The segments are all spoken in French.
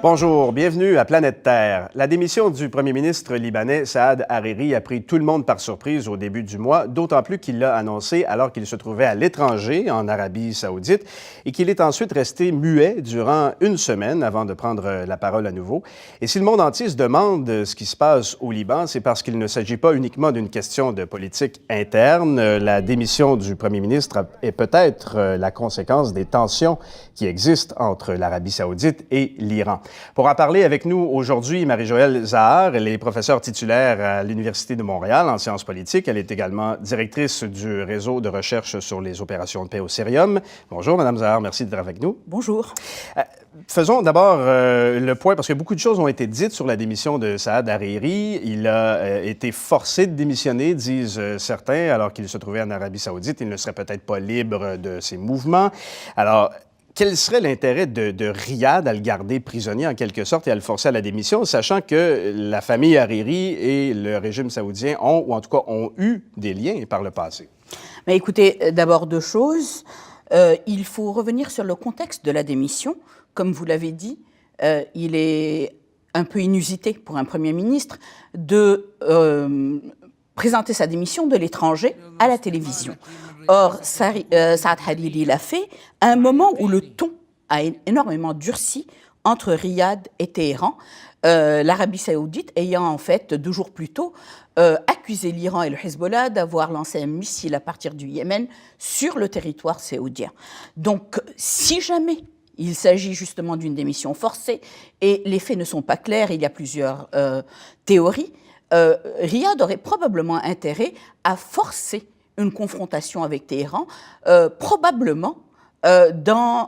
Bonjour, bienvenue à Planète Terre. La démission du premier ministre libanais Saad Hariri a pris tout le monde par surprise au début du mois, d'autant plus qu'il l'a annoncé alors qu'il se trouvait à l'étranger, en Arabie saoudite, et qu'il est ensuite resté muet durant une semaine avant de prendre la parole à nouveau. Et si le monde entier se demande ce qui se passe au Liban, c'est parce qu'il ne s'agit pas uniquement d'une question de politique interne. La démission du premier ministre est peut-être la conséquence des tensions qui existent entre l'Arabie saoudite et l'Iran. Pour en parler avec nous aujourd'hui, Marie-Joëlle Zahar, elle est professeure titulaire à l'Université de Montréal en sciences politiques. Elle est également directrice du réseau de recherche sur les opérations de paix au Syrium. Bonjour, Madame Zahar, merci d'être avec nous. Bonjour. Faisons d'abord le point, parce que beaucoup de choses ont été dites sur la démission de Saad Hariri. Il a été forcé de démissionner, disent certains, alors qu'il se trouvait en Arabie saoudite. Il ne serait peut-être pas libre de ses mouvements. Alors, quel serait l'intérêt de Riyad à le garder prisonnier en quelque sorte et à le forcer à la démission, sachant que la famille Hariri et le régime saoudien ont, ou en tout cas ont eu des liens par le passé? Mais écoutez, d'abord deux choses. Il faut revenir sur le contexte de la démission. Comme vous l'avez dit, il est un peu inusité pour un Premier ministre de présenter sa démission de l'étranger à la télévision. Or, Saad Hariri l'a fait à un moment où le ton a énormément durci entre Riyad et Téhéran, l'Arabie saoudite ayant en fait 2 jours plus tôt accusé l'Iran et le Hezbollah d'avoir lancé un missile à partir du Yémen sur le territoire saoudien. Donc, si jamais il s'agit justement d'une démission forcée, et les faits ne sont pas clairs, il y a plusieurs théories, Riyad aurait probablement intérêt à forcer une confrontation avec Téhéran, probablement dans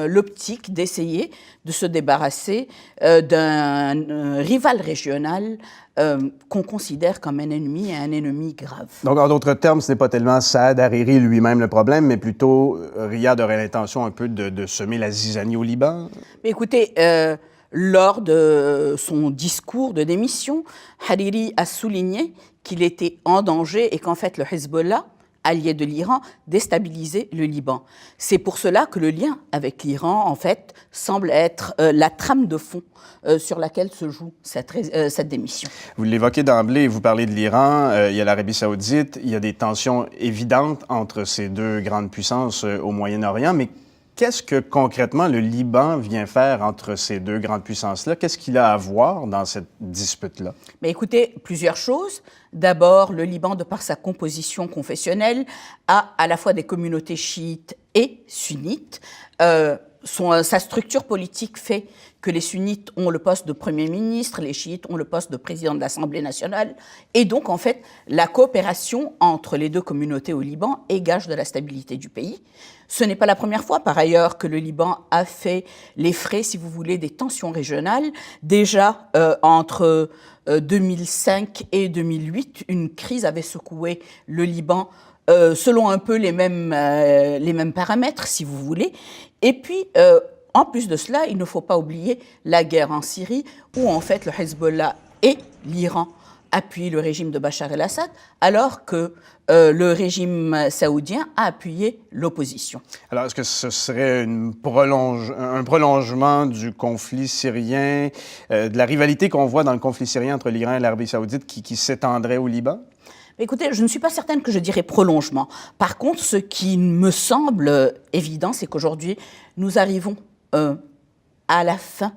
l'optique d'essayer de se débarrasser d'un rival régional qu'on considère comme un ennemi grave. Donc, en d'autres termes, ce n'est pas tellement Saad Hariri lui-même le problème, mais plutôt Riyad aurait l'intention un peu de semer la zizanie au Liban? Mais écoutez, lors de son discours de démission, Hariri a souligné qu'il était en danger et qu'en fait le Hezbollah, allié de l'Iran, déstabilisait le Liban. C'est pour cela que le lien avec l'Iran, en fait, semble être la trame de fond sur laquelle se joue cette démission. Vous l'évoquez d'emblée, vous parlez de l'Iran, il y a l'Arabie saoudite, il y a des tensions évidentes entre ces deux grandes puissances au Moyen-Orient, mais qu'est-ce que concrètement le Liban vient faire entre ces deux grandes puissances-là? Qu'est-ce qu'il a à voir dans cette dispute-là? Mais écoutez, plusieurs choses. D'abord, le Liban, de par sa composition confessionnelle, a à la fois des communautés chiites et sunnites. Sa structure politique fait que les sunnites ont le poste de Premier ministre, les chiites ont le poste de président de l'Assemblée nationale. Et donc, en fait, la coopération entre les deux communautés au Liban est gage de la stabilité du pays. Ce n'est pas la première fois, par ailleurs, que le Liban a fait les frais, si vous voulez, des tensions régionales. Déjà, entre 2005 et 2008, une crise avait secoué le Liban selon un peu les mêmes paramètres, si vous voulez. Et puis, en plus de cela, il ne faut pas oublier la guerre en Syrie, où en fait le Hezbollah et l'Iran appuient le régime de Bachar el-Assad, alors que le régime saoudien a appuyé l'opposition. Alors, est-ce que ce serait un prolongement du conflit syrien, de la rivalité qu'on voit dans le conflit syrien entre l'Iran et l'Arabie saoudite qui s'étendrait au Liban? Écoutez, je ne suis pas certaine que je dirais prolongement. Par contre, ce qui me semble évident, c'est qu'aujourd'hui, nous arrivons à la fin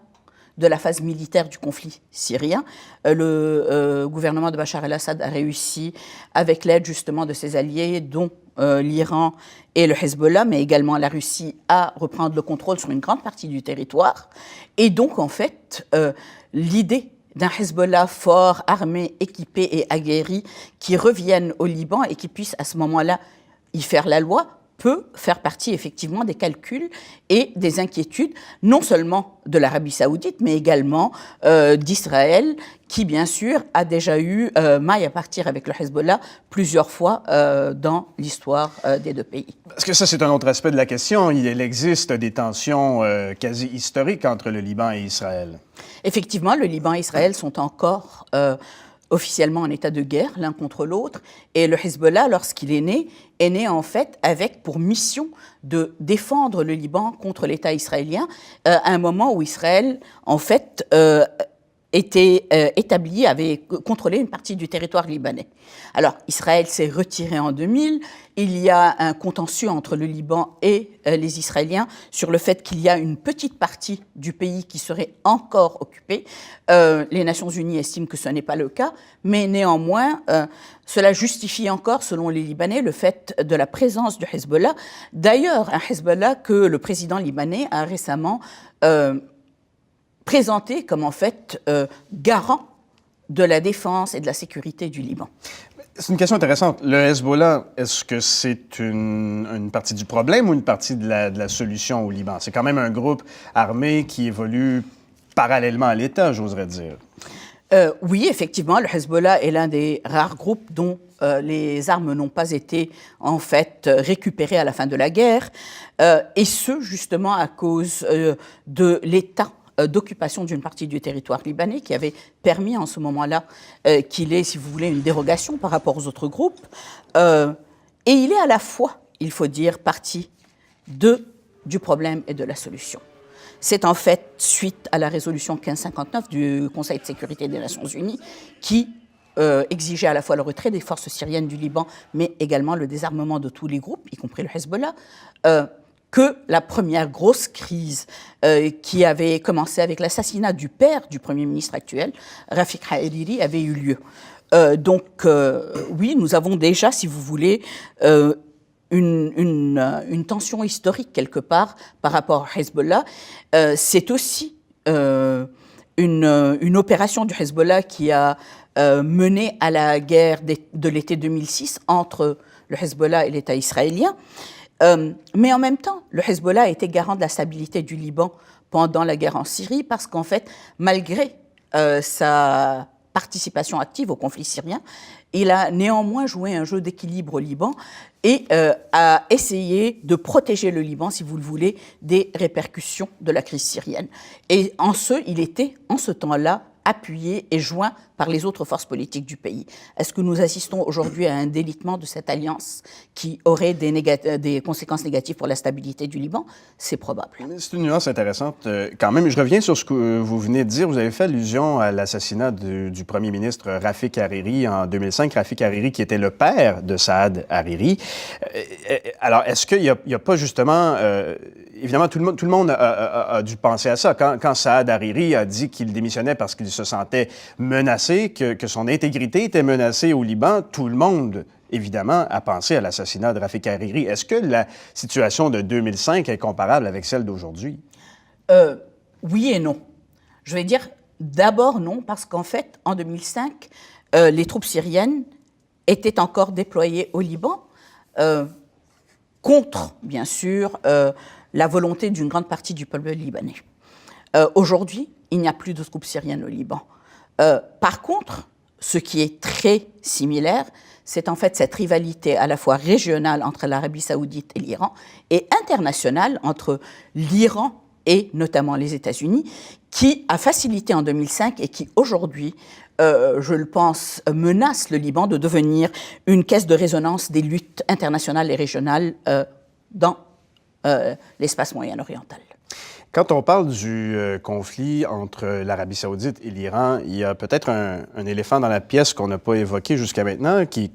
de la phase militaire du conflit syrien. Le gouvernement de Bachar el-Assad a réussi, avec l'aide justement de ses alliés, dont l'Iran et le Hezbollah, mais également la Russie, à reprendre le contrôle sur une grande partie du territoire. Et donc, en fait, l'idée d'un Hezbollah fort, armé, équipé et aguerri qui revienne au Liban et qui puisse à ce moment-là y faire la loi, peut faire partie effectivement des calculs et des inquiétudes, non seulement de l'Arabie saoudite, mais également d'Israël, qui bien sûr a déjà eu maille à partir avec le Hezbollah plusieurs fois dans l'histoire des deux pays. Parce que ça, c'est un autre aspect de la question. Il existe des tensions quasi historiques entre le Liban et Israël. Effectivement, le Liban et Israël sont encore officiellement en état de guerre l'un contre l'autre, et le Hezbollah, lorsqu'il est né en fait avec pour mission de défendre le Liban contre l'État israélien, à un moment où Israël, en fait, était établi, avait contrôlé une partie du territoire libanais. Alors, Israël s'est retiré en 2000. Il y a un contentieux entre le Liban et les Israéliens sur le fait qu'il y a une petite partie du pays qui serait encore occupée. Les Nations Unies estiment que ce n'est pas le cas, mais néanmoins, cela justifie encore, selon les Libanais, le fait de la présence du Hezbollah. D'ailleurs, un Hezbollah que le président libanais a récemment présenté comme en fait garant de la défense et de la sécurité du Liban. C'est une question intéressante. Le Hezbollah, est-ce que c'est une partie du problème ou une partie de la solution au Liban? C'est quand même un groupe armé qui évolue parallèlement à l'État, j'oserais dire. Oui, effectivement, le Hezbollah est l'un des rares groupes dont les armes n'ont pas été en fait récupérées à la fin de la guerre, et ce justement à cause de l'État d'occupation d'une partie du territoire libanais qui avait permis en ce moment-là qu'il ait, si vous voulez, une dérogation par rapport aux autres groupes. Et il est à la fois, il faut dire, partie du problème et de la solution. C'est en fait suite à la résolution 1559 du Conseil de sécurité des Nations Unies qui exigeait à la fois le retrait des forces syriennes du Liban, mais également le désarmement de tous les groupes, y compris le Hezbollah, que la première grosse crise qui avait commencé avec l'assassinat du père du Premier ministre actuel, Rafik Hariri, avait eu lieu. Donc, oui, nous avons déjà, si vous voulez, une tension historique quelque part par rapport au Hezbollah. C'est aussi une opération du Hezbollah qui a mené à la guerre de l'été 2006 entre le Hezbollah et l'État israélien. Mais en même temps, le Hezbollah était garant de la stabilité du Liban pendant la guerre en Syrie parce qu'en fait, malgré sa participation active au conflit syrien, il a néanmoins joué un jeu d'équilibre au Liban et a essayé de protéger le Liban, si vous le voulez, des répercussions de la crise syrienne. Et il était, en ce temps-là, appuyé et joint par les autres forces politiques du pays. Est-ce que nous assistons aujourd'hui à un délitement de cette alliance qui aurait des conséquences négatives pour la stabilité du Liban? C'est probable. C'est une nuance intéressante. Quand même, je reviens sur ce que vous venez de dire. Vous avez fait allusion à l'assassinat du premier ministre Rafik Hariri en 2005. Rafik Hariri qui était le père de Saad Hariri. Alors, est-ce qu'il n'y a pas justement... évidemment, tout le monde a dû penser à ça. Quand Saad Hariri a dit qu'il démissionnait parce qu'il se sentait menacé, que son intégrité était menacée au Liban, tout le monde, évidemment, a pensé à l'assassinat de Rafik Hariri. Est-ce que la situation de 2005 est comparable avec celle d'aujourd'hui? Oui et non. Je vais dire d'abord non, parce qu'en fait, en 2005, les troupes syriennes étaient encore déployées au Liban, contre, bien sûr, la volonté d'une grande partie du peuple libanais. Aujourd'hui, il n'y a plus de troupes syriennes au Liban. Par contre, ce qui est très similaire, c'est en fait cette rivalité à la fois régionale entre l'Arabie saoudite et l'Iran et internationale entre l'Iran et notamment les États-Unis, qui a facilité en 2005 et qui aujourd'hui, je le pense, menace le Liban de devenir une caisse de résonance des luttes internationales et régionales dans l'espace moyen-oriental. Quand on parle du conflit entre l'Arabie saoudite et l'Iran, il y a peut-être un éléphant dans la pièce qu'on n'a pas évoqué jusqu'à maintenant, qui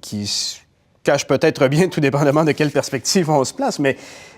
cache peut-être bien, tout dépendamment de quelle perspective on se place, mais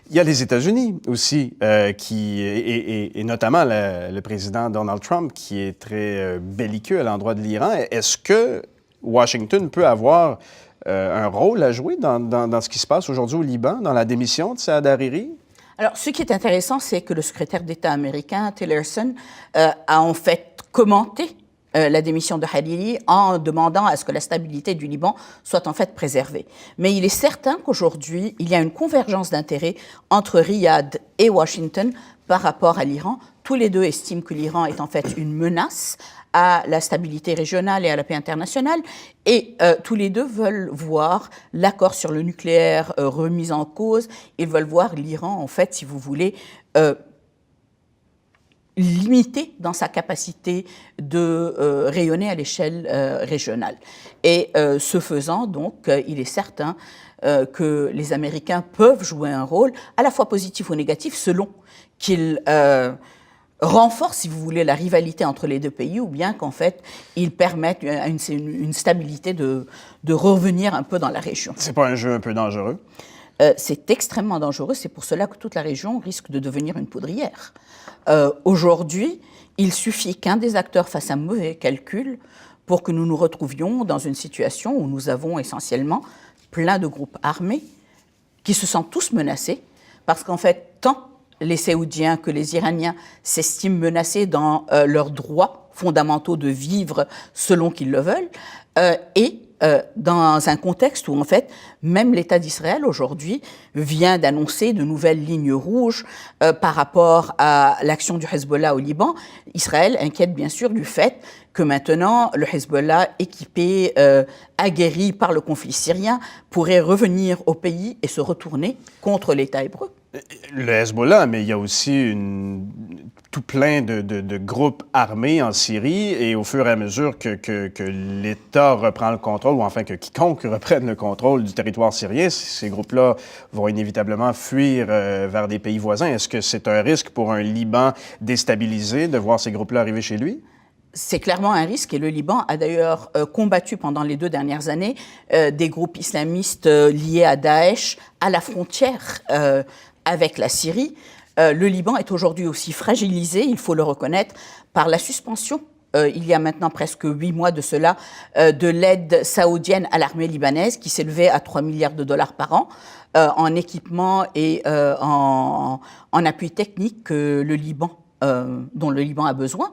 il y a les États-Unis aussi, et notamment le président Donald Trump, qui est très belliqueux à l'endroit de l'Iran. Est-ce que Washington peut avoir un rôle à jouer dans ce qui se passe aujourd'hui au Liban, dans la démission de Saad Hariri? Alors, ce qui est intéressant, c'est que le secrétaire d'État américain, Tillerson, a en fait commenté la démission de Hariri en demandant à ce que la stabilité du Liban soit en fait préservée. Mais il est certain qu'aujourd'hui, il y a une convergence d'intérêts entre Riyad et Washington par rapport à l'Iran. Tous les deux estiment que l'Iran est en fait une menace à la stabilité régionale et à la paix internationale. Et tous les deux veulent voir l'accord sur le nucléaire remis en cause. Ils veulent voir l'Iran, en fait, si vous voulez, limité dans sa capacité de rayonner à l'échelle régionale. Et ce faisant, donc, il est certain que les Américains peuvent jouer un rôle à la fois positif ou négatif selon qu'ils renforcent, si vous voulez, la rivalité entre les deux pays ou bien qu'en fait, ils permettent une stabilité de revenir un peu dans la région. C'est pas un jeu un peu dangereux? C'est extrêmement dangereux. C'est pour cela que toute la région risque de devenir une poudrière. Aujourd'hui, il suffit qu'un des acteurs fasse un mauvais calcul pour que nous nous retrouvions dans une situation où nous avons essentiellement plein de groupes armés qui se sentent tous menacés, parce qu'en fait, tant les Saoudiens que les Iraniens s'estiment menacés dans leurs droits fondamentaux de vivre selon qu'ils le veulent, et dans un contexte où, en fait, même l'État d'Israël, aujourd'hui, vient d'annoncer de nouvelles lignes rouges par rapport à l'action du Hezbollah au Liban. Israël inquiète, bien sûr, du fait que maintenant, le Hezbollah, équipé, aguerri par le conflit syrien, pourrait revenir au pays et se retourner contre l'État hébreu. Le Hezbollah, mais il y a aussi tout plein de groupes armés en Syrie, et au fur et à mesure que l'État reprend le contrôle, ou enfin que quiconque reprenne le contrôle du territoire syrien, ces groupes-là vont inévitablement fuir vers des pays voisins. Est-ce que c'est un risque pour un Liban déstabilisé de voir ces groupes-là arriver chez lui? C'est clairement un risque, et le Liban a d'ailleurs combattu pendant les 2 dernières années des groupes islamistes liés à Daesh à la frontière avec la Syrie. Le Liban est aujourd'hui aussi fragilisé, il faut le reconnaître, par la suspension, il y a maintenant presque 8 mois de cela, de l'aide saoudienne à l'armée libanaise qui s'élevait à 3 milliards de dollars par an en équipement et en appui technique dont le Liban a besoin.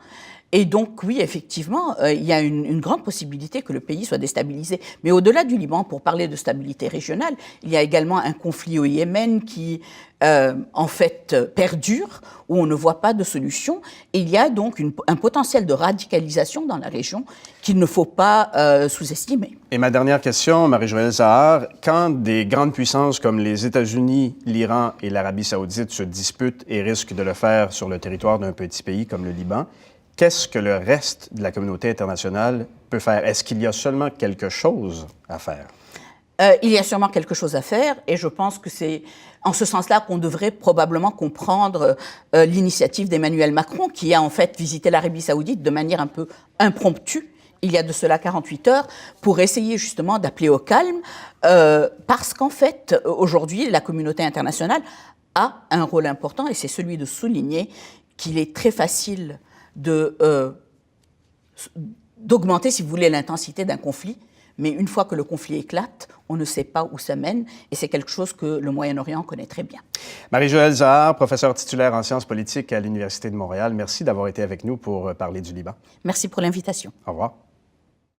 Et donc, oui, effectivement, il y a une grande possibilité que le pays soit déstabilisé. Mais au-delà du Liban, pour parler de stabilité régionale, il y a également un conflit au Yémen qui, en fait, perdure, où on ne voit pas de solution. Et il y a donc un potentiel de radicalisation dans la région qu'il ne faut pas sous-estimer. Et ma dernière question, Marie-Joëlle Zahar, quand des grandes puissances comme les États-Unis, l'Iran et l'Arabie saoudite se disputent et risquent de le faire sur le territoire d'un petit pays comme le Liban, qu'est-ce que le reste de la communauté internationale peut faire? Est-ce qu'il y a seulement quelque chose à faire? Il y a sûrement quelque chose à faire, et je pense que c'est en ce sens-là qu'on devrait probablement comprendre l'initiative d'Emmanuel Macron, qui a en fait visité l'Arabie saoudite de manière un peu impromptue, il y a de cela 48 heures, pour essayer justement d'appeler au calme, parce qu'en fait, aujourd'hui, la communauté internationale a un rôle important, et c'est celui de souligner qu'il est très facile d'augmenter, si vous voulez, l'intensité d'un conflit. Mais une fois que le conflit éclate, on ne sait pas où ça mène, et c'est quelque chose que le Moyen-Orient connaît très bien. Marie-Joëlle Zahar, professeure titulaire en sciences politiques à l'Université de Montréal, merci d'avoir été avec nous pour parler du Liban. Merci pour l'invitation. Au revoir.